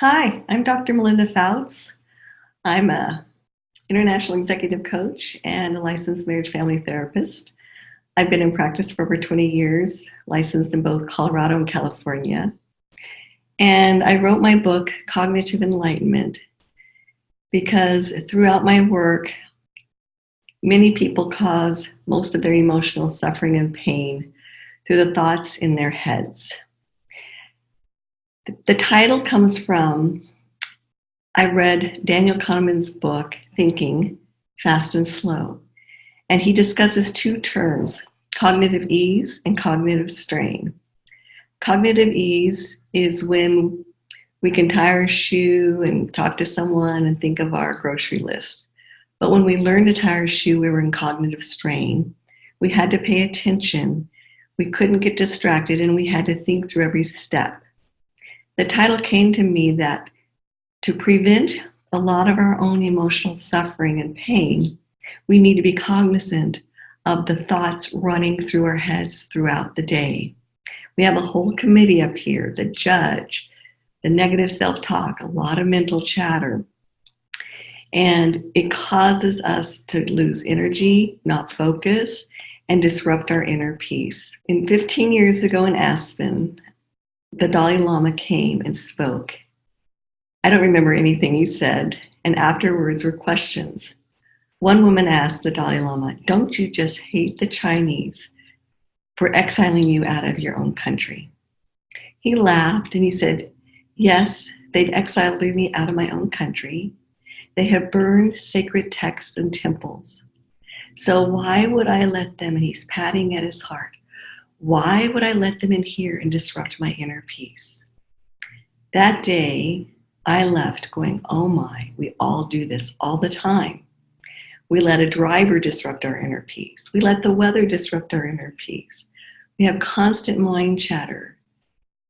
Hi, I'm Dr. Melinda Fouts. I'm a international executive coach and a licensed marriage family therapist. I've been in practice for over 20 years, licensed in both Colorado and California. And I wrote my book, Cognitive Enlightenment, because throughout my work, many people cause most of their emotional suffering and pain through the thoughts in their heads. The title comes from I read Daniel Kahneman's book, Thinking, Fast and Slow, and he discusses two terms, cognitive ease and cognitive strain. Cognitive ease is when we can tie our shoe and talk to someone and think of our grocery list. But when we learned to tie our shoe, we were in cognitive strain. We had to pay attention. We couldn't get distracted, and we had to think through every step. The title came to me that to prevent a lot of our own emotional suffering and pain, we need to be cognizant of the thoughts running through our heads throughout the day. We have a whole committee up here, the judge, the negative self-talk, a lot of mental chatter. And it causes us to lose energy, not focus, and disrupt our inner peace. 15 years ago in Aspen, the Dalai Lama came and spoke. I don't remember anything he said, and afterwards were questions. One woman asked the Dalai Lama, "Don't you just hate the Chinese for exiling you out of your own country?" He laughed and he said, "Yes, they've exiled me out of my own country. They have burned sacred texts and temples. So why would I let them," and he's patting at his heart, "why would I let them in here and disrupt my inner peace?" That day, I left going, oh my, we all do this all the time. We let a driver disrupt our inner peace. We let the weather disrupt our inner peace. We have constant mind chatter.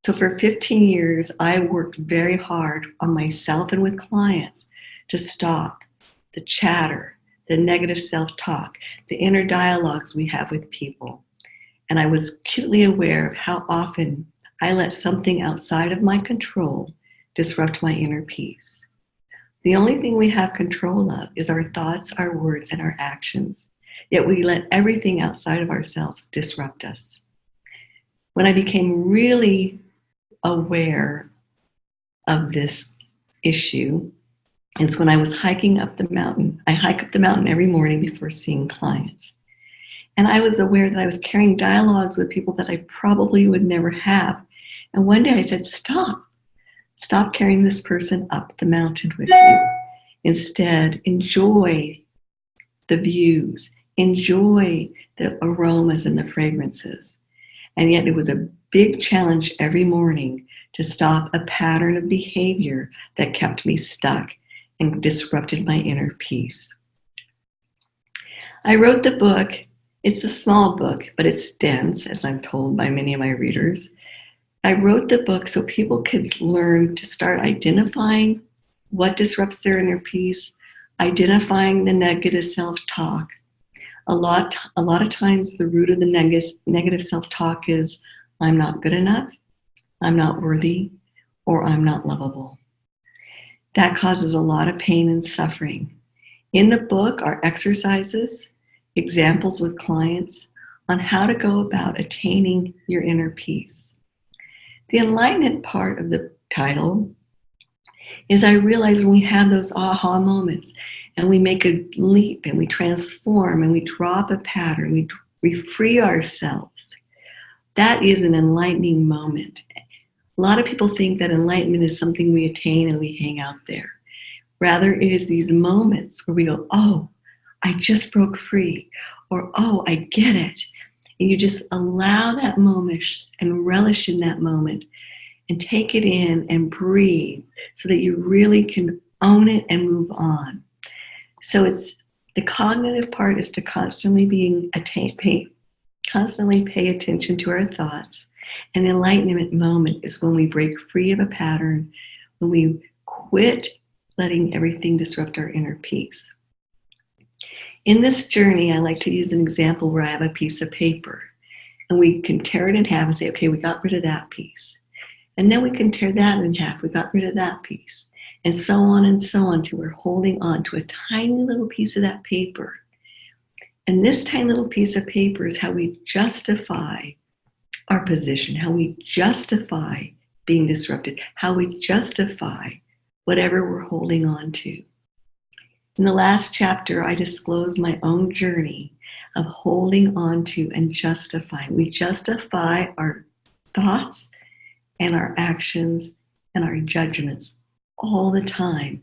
So for 15 years, I worked very hard on myself and with clients to stop the chatter, the negative self-talk, the inner dialogues we have with people. And I was acutely aware of how often I let something outside of my control disrupt my inner peace. The only thing we have control of is our thoughts, our words, and our actions. Yet we let everything outside of ourselves disrupt us. When I became really aware of this issue is when I was hiking up the mountain. I hike up the mountain every morning before seeing clients. And I was aware that I was carrying dialogues with people that I probably would never have. And one day I said, stop carrying this person up the mountain with you. Instead, enjoy the views, enjoy the aromas and the fragrances. And yet it was a big challenge every morning to stop a pattern of behavior that kept me stuck and disrupted my inner peace. I wrote the book. It's a small book, but it's dense, as I'm told by many of my readers. I wrote the book so people could learn to start identifying what disrupts their inner peace, identifying the negative self-talk. A lot of times the root of the negative self-talk is, I'm not good enough, I'm not worthy, or I'm not lovable. That causes a lot of pain and suffering. In the book are exercises, examples with clients on how to go about attaining your inner peace. The enlightenment part of the title is I realize when we have those aha moments and we make a leap and we transform and we drop a pattern, we free ourselves. That is an enlightening moment. A lot of people think that enlightenment is something we attain and we hang out there. Rather, it is these moments where we go, oh, I just broke free, or oh, I get it. And you just allow that moment and relish in that moment and take it in and breathe so that you really can own it and move on. So it's the cognitive part is to constantly pay attention to our thoughts. And the enlightenment moment is when we break free of a pattern, when we quit letting everything disrupt our inner peace. In this journey, I like to use an example where I have a piece of paper and we can tear it in half and say, okay, we got rid of that piece. And then we can tear that in half. We got rid of that piece. And so on till we're holding on to a tiny little piece of that paper. And this tiny little piece of paper is how we justify our position, how we justify being disrupted, how we justify whatever we're holding on to. In the last chapter, I disclose my own journey of holding on to and justifying. We justify our thoughts and our actions and our judgments all the time.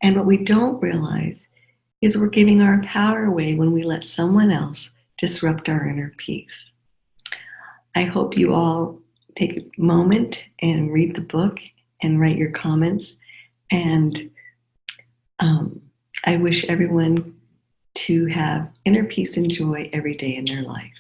And what we don't realize is we're giving our power away when we let someone else disrupt our inner peace. I hope you all take a moment and read the book and write your comments. And I wish everyone to have inner peace and joy every day in their life.